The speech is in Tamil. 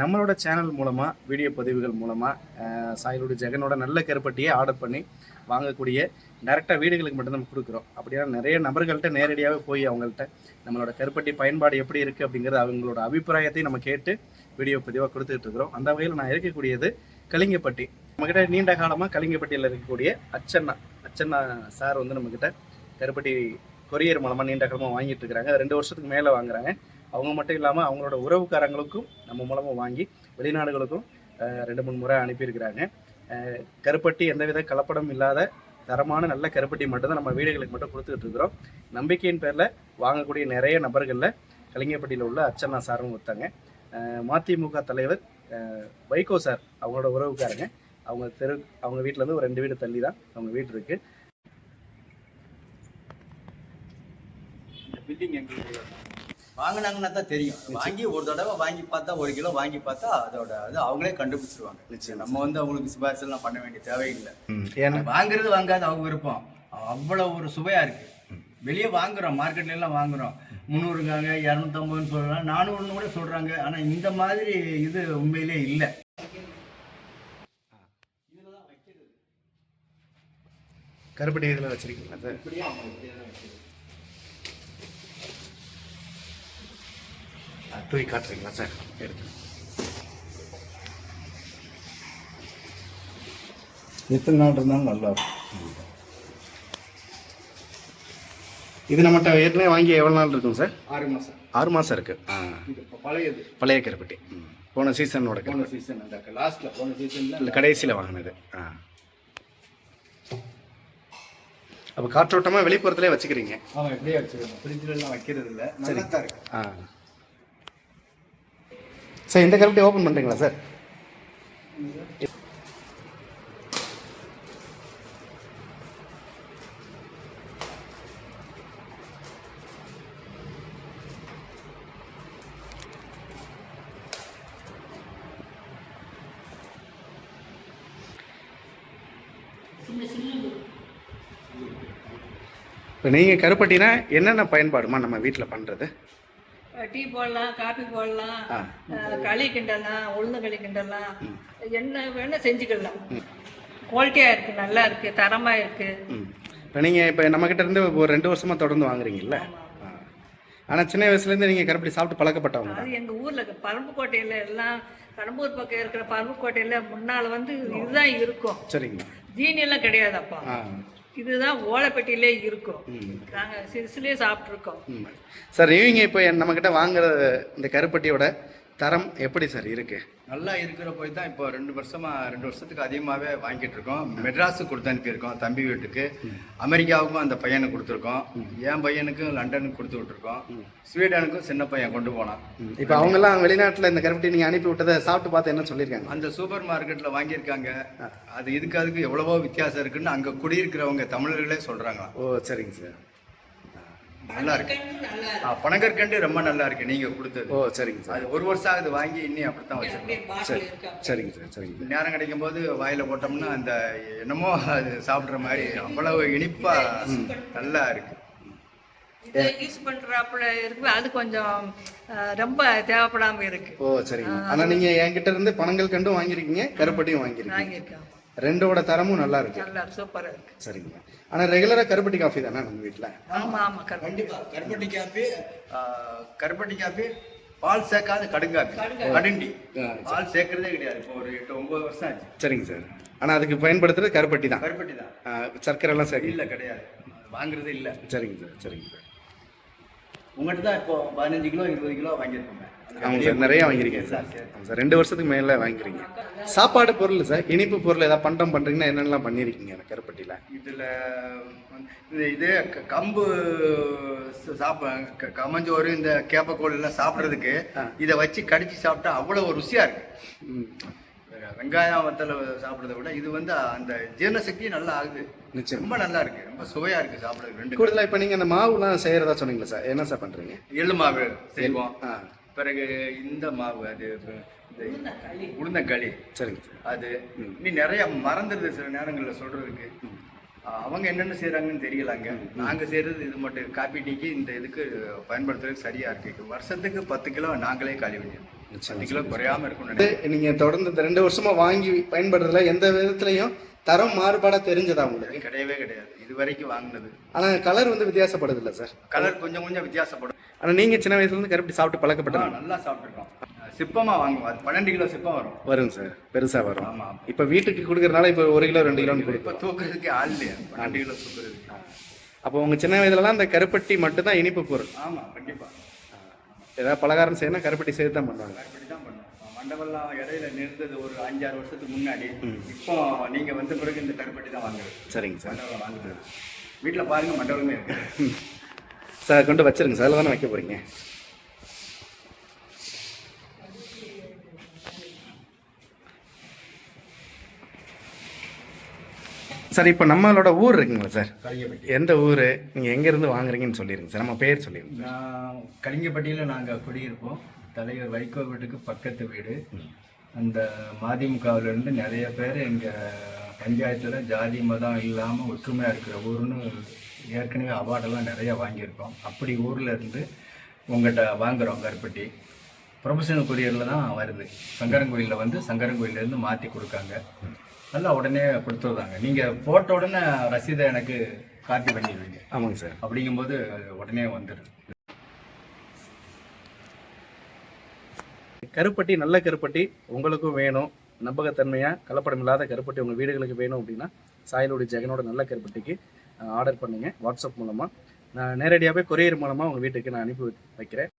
நம்மளோட சேனல் மூலமாக வீடியோ பதிவுகள் மூலமாக சாயலுடைய ஜெகனோட நல்ல கருப்பட்டியை ஆர்டர் பண்ணி வாங்கக்கூடிய டேரெக்டாக வீடுகளுக்கு மட்டும் நம்ம கொடுக்குறோம். அப்படின்னா நிறைய நபர்கள்ட்ட நேரடியாகவே போய் அவங்கள்ட்ட நம்மளோட கருப்பட்டி பயன்பாடு எப்படி இருக்குது அப்படிங்கிறது அவங்களோட அபிப்பிராயத்தையும் நம்ம கேட்டு வீடியோ பதிவாக கொடுத்துட்டு இருக்கிறோம். அந்த வகையில் நான் இருக்கக்கூடியது கலிங்கப்பட்டி. நம்மக்கிட்ட நீண்ட காலமாக கலிங்கப்பட்டியில் இருக்கக்கூடிய அச்சன்னா சார் வந்து நம்மக்கிட்ட கருப்பட்டி கொரியர் மூலமாக நீண்ட காலமாக வாங்கிட்டு இருக்கிறாங்க. 2 வருஷத்துக்கு மேலே வாங்குறாங்க. அவங்க மட்டும் இல்லாமல் அவங்களோட உறவுக்காரங்களுக்கும் நம்ம மூலமாக வாங்கி வெளிநாடுகளுக்கும் 2-3 முறை அனுப்பியிருக்கிறாங்க. கருப்பட்டி எந்தவித கலப்படம் இல்லாத தரமான நல்ல கருப்பட்டி மட்டும்தான் நம்ம வீடுகளுக்கு மட்டும் கொடுத்துக்கிட்டு இருக்கிறோம். நம்பிக்கையின் பேரில் வாங்கக்கூடிய நிறைய நபர்களில் கலிங்கப்பட்டியில் உள்ள அச்சன்னா சாரும் ஒருத்தாங்க. மதிமுக தலைவர் வைகோ சார் அவங்களோட உறவுக்காரங்க. அவங்க வீட்டிலேருந்து ஒரு 2 வீடு தள்ளி தான் அவங்க வீடு இருக்குது. இந்த பில்டிங் எங்களுக்கு வாங்கினாங்கன்னா தான் தெரியும். வாங்கி ஒரு தடவை வாங்கி பார்த்தா 1 கிலோ வாங்கி பார்த்தா அதோட அது அவங்களே கண்டுபிடிச்சிருவாங்க. நிச்சயம் நம்ம வந்து அவங்களுக்கு சிபாரிசெல்லாம் பண்ண வேண்டிய தேவையில்லை. ஏன்னா வாங்குறது வாங்காது அவங்க விருப்பம். அவ்வளோ ஒரு சுவையா இருக்கு. வெளியே வாங்குறோம், மார்க்கெட்ல எல்லாம் வாங்குறோம், 300ங்காங்க, 250 சொல்றாங்க, 400 கூட சொல்றாங்க. ஆனா இந்த மாதிரி இது உண்மையிலே இல்லை. கருப்பட்டி இதில் வச்சிருக்கீங்களா சார்? தூக்கி காட்டுறீங்களா சார்? எடுத்து எத்தனை நாள் இருந்தாலும் நல்லா இருக்கும். இது நம்மகிட்ட ஏற்கனவே வாங்கி எவ்வளோ நாள் இருக்கும் சார்? 6 மாதம். 6 மாதம் இருக்கு. பழைய கருப்பட்டி. போன சீசனோட சீசன் அந்த லாஸ்ட்ல போன சீசன்ல இல்லை கடைசியில் வாங்கினது. அப்போ காற்றோட்டமாக வெளிப்புறத்துலேயே வச்சுக்கிறீங்க? ஆமாம், எப்படியே வச்சுருக்கோம். ஃப்ரிட்ஜிலலாம் வைக்கிறது இல்லை. நல்லா தான் இருக்கு. சார் இந்த கருப்பட்டி ஓப்பன் பண்ணுறீங்களா சார்? இப்போ நீங்கள் கருப்பட்டினா என்னென்ன பயன்பாடுமா நம்ம வீட்டில் பண்ணுறது? டீ போடலாம், காபி போடலாம், களி கிண்டலாம், உளுந்து களி கிண்டலாம், என்ன வேணா செஞ்சுக்கலாம். குவாலிட்டியாக இருக்குது, நல்லா இருக்குது, தரமாக இருக்குது. இப்போ நீங்கள் இப்போ நம்மக்கிட்ட இருந்து ஒரு 2 வருஷமாக தொடர்ந்து வாங்குறீங்கல்ல? ஆனால் சின்ன வயசுலேருந்து நீங்கள் கருப்பட்டி சாப்பிட்டு பழக்கப்பட்டவங்க? அது எங்கள் ஊரில் பரம்புக்கோட்டையில் எல்லாம், கடம்பூர் பக்கம் இருக்கிற பரம்புக்கோட்டையில் முன்னால் வந்து இதுதான் இருக்கும். சரிங்க. ஜீனியெல்லாம் கிடையாது. அப்போ இதுதான் ஓலைப்பட்டியிலே இருக்கும். நாங்கள் சிறுசுலேயே சாப்பிட்ருக்கோம். சார் இவங்க இப்போ நம்மக்கிட்ட வாங்குற இந்த கருப்பட்டியோட தரம் எப்படி சார் இருக்கு? நல்லா இருக்கிற போய் தான் இப்போ 2 வருஷத்துக்கு அதிகமாகவே வாங்கிட்டு இருக்கோம். மெட்ராஸுக்கு கொடுத்து அனுப்பியிருக்கோம், தம்பி வீட்டுக்கு. அமெரிக்காவுக்கும் அந்த பையனுக்கு கொடுத்துருக்கோம். என் பையனுக்கும் லண்டனுக்கு கொடுத்து விட்டுருக்கோம். ஸ்வீடனுக்கும் சின்ன பையன் கொண்டு போனான். இப்போ அவங்கெல்லாம் வெளிநாட்டில் இந்த கருப்பட்டி நீங்கள் அனுப்பி விட்டதை சாப்பிட்டு பார்த்து என்ன சொல்லியிருக்காங்க? அந்த சூப்பர் மார்க்கெட்டில் வாங்கியிருக்காங்க. அது அதுக்கு எவ்வளவோ வித்தியாசம் இருக்குன்னு அங்கே குடியிருக்கிறவங்க தமிழர்களே சொல்கிறாங்க. ஓ சரிங்க சார், நல்லா இருக்கு. பனங்கற்கண்டு ரொம்ப நல்லா இருக்கு நீங்க கொடுத்தது. ஓ சரிங்க சார். அது 1 வருஷம் ஆகுது வாங்கி, இன்னும் அப்படித்தான் வச்சிருக்கோம். சரிங்க சார், சரிங்க. நேரம் கிடைக்கும் போது வாயில போட்டோம்னா அந்த என்னமோ அது சாப்பிட்ற மாதிரி அவ்வளவு இனிப்பா நல்லா இருக்கு. யூஸ் பண்றாப்புல இருக்கு. அது கொஞ்சம் ரொம்ப தேவைப்படாம இருக்கு. ஓ சரிங்க. ஆனா நீங்க என்கிட்ட இருந்து பனங்கள் கண்டும் வாங்கிருக்கீங்க, கருப்பட்டியும் வாங்கிருக்கீங்க. 2ஓட தரமும் நல்லா இருக்கு. நல்லா சூப்பரா இருக்கு. சரிங்க. ஆனா ரெகுலரா கருப்பட்டி காஃபி தானே நம்ம வீட்ல? ஆமா ஆமா, கண்டிப்பா கருப்பட்டி காஃபி பால் சேர்க்காத கடுண்டி. பால் சேர்க்கறதே கிடையாது. இப்போ ஒரு 8-9 வருஷம் ஆச்சு. சரிங்க சார். ஆனா அதுக்கு பயன்படுத்துறது கருப்பட்டி தான்? கருப்பட்டி தான். சர்க்கரை எல்லாம் சேர்க்க இல்ல, கிடையாது. வாங்குறதே இல்ல. சரிங்க சார், சரிங்க சார். உங்கள்கிட்ட தான் இப்போ 15 கிலோ 20 கிலோ வாங்கியிருக்கோங்க. ஆமாம் சார், நிறைய வாங்கியிருக்கேன் சார். ஆமாம் சார், 2 வருஷத்துக்கு மேலே வாங்கிக்கிறீங்க. சாப்பாடு பொருள் சார், இனிப்பு பொருள் ஏதாவது பண்டம் பண்ணுறீங்கன்னா என்னென்னலாம் பண்ணியிருக்கீங்க அந்த கருப்பட்டியில்? இது கம்பு கமஞ்சோறு, இந்த கேப்பக்கோள் எல்லாம் சாப்பிட்றதுக்கு இதை வச்சு கடிச்சு சாப்பிட்டா அவ்வளோ ருசியாக இருக்கு. வெங்காயம் வத்தலை சாப்பிட்றத விட இது வந்து அந்த ஜீரணசக்தி நல்லா ஆகுது. நிச்சயம் ரொம்ப நல்லா இருக்கு, ரொம்ப சுவையா இருக்கு சாப்பிட்றதுக்கு. கூடுதலாக இப்போ நீங்கள் அந்த மாவுலாம் செய்கிறதா சொன்னீங்களா சார்? என்ன சார் பண்ணுறீங்க? எள்ளு மாவு செய்வோம். பிறகு இந்த மாவு, அது உளுந்தங்களி. சரிங்க சார். அது இன்னும் நிறைய மறந்துடுது சில நேரங்களில் சொல்றதுக்கு. அவங்க என்னென்ன செய்கிறாங்கன்னு தெரியலாங்க. நாங்கள் செய்கிறது இது மட்டும். காப்பி டீக்கு இந்த இதுக்கு பயன்படுத்துறதுக்கு சரியாக இருக்குது. வருஷத்துக்கு 10 கிலோ நாங்களே காலி பண்ணிடுவோம். 10 கிலோ குறையாம இருக்கும். நீங்கள் தொடர்ந்து இந்த 2 வருஷமாக வாங்கி பயன்படுறதுல எந்த விதத்துலையும் தரம் மாறுபாடாக தெரிஞ்சதா உங்களுக்கு? கிடையவே கிடையாது இது வரைக்கும் வாங்கினது. ஆனால் கலர் வந்து வித்தியாசப்படுது இல்லை சார்? கலர் கொஞ்சம் கொஞ்சம் வித்தியாசப்படும். ஆனால் நீங்கள் சின்ன வயசுலேருந்து கருப்பட்டி சாப்பிட்டு பழக்கப்பட்டா? நல்லா சாப்பிட்ருக்கோம். சிப்பமாக வாங்குவோம். அது 12 கிலோ சிப்பம் வருங்க சார், பெருசாக வரும். ஆமாம். இப்போ வீட்டுக்கு கொடுக்குறதுனால இப்போ 1 கிலோ 2 கிலோன்னு இப்போ கொடுப்போம். தூக்குறதுக்கு ஆள் இல்லையா? 12 கிலோ தூக்குறது. அப்போ உங்கள் சின்ன வயதுலலாம் அந்த கருப்பட்டி மட்டும்தான் இனிப்பு பொருள். ஆமாம், கண்டிப்பாக. ஏதாவது பலகாரம் செய்யணும் கருப்பட்டி சேர்த்து தான் பண்ணுவாங்க. கருப்பட்டி தான் பண்ணுவோம். மண்டபம்லாம் இடையில நிறுத்தது ஒரு 5-6 வருஷத்துக்கு முன்னாடி. இப்போ நீங்கள் வந்த பிறகு இந்த கருப்பட்டி தான் வாங்குறது. சரிங்க சார். மண்டபம் வாங்குறது. வீட்டில் பாருங்கள், மண்டபமே இருக்கு சார். கொண்டு வச்சிருங்க சார், அதில் தானே வைக்க போகிறீங்க. சார் இப்போ நம்மளோட ஊர் இருக்குங்களா சார்? கலிங்கப்பட்டி. எந்த ஊர், நீங்கள் எங்கேருந்து வாங்குறீங்கன்னு சொல்லிடுங்க சார். நம்ம பேர் சொல்லிடுங்க. நான் கலிங்கப்பட்டியில் நாங்கள் குடியிருப்போம். தலைவர் வைகோ வீட்டுக்கு பக்கத்து வீடு. அந்த மதிமுகவிலேருந்து நிறைய பேர் எங்கள் பஞ்சாயத்தில் ஜாதி மதம் இல்லாமல் ஒற்றுமையாக இருக்கிற ஊர்னு ஏற்கனவே அவார்டெல்லாம் நிறைய வாங்கியிருக்கோம். அப்படி ஊரில் இருந்து உங்கள்கிட்ட வாங்குகிறோம் கருப்பட்டி. ப்ரொஃபஷனல் கொரியரில் தான் வருது. சங்கரங்கோயிலில் வந்து சங்கரங்கோயிலேருந்து மாற்றி கொடுக்காங்க. நல்லா உடனே கொடுத்துருந்தாங்க. நீங்கள் போட்ட உடனே ரசீதை எனக்கு காப்பி பண்ணிடுவீங்க. ஆமாங்க சார். அப்படிங்கும்போது உடனே வந்துடுது. கருப்பட்டி நல்ல கருப்பட்டி உங்களுக்கும் வேணும், நம்பகத்தன்மையாக கலப்படம் இல்லாத கருப்பட்டி உங்கள் வீடுகளுக்கு வேணும் அப்படின்னா சாயலுடைய ஜெகனோட நல்ல கருப்பட்டிக்கு ஆர்டர் பண்ணுங்கள் வாட்ஸ்அப் மூலமாக. நான் நேரடியாகவே கொரியர் மூலமாக உங்கள் வீட்டுக்கு நான் அனுப்பி வைக்கிறேன்.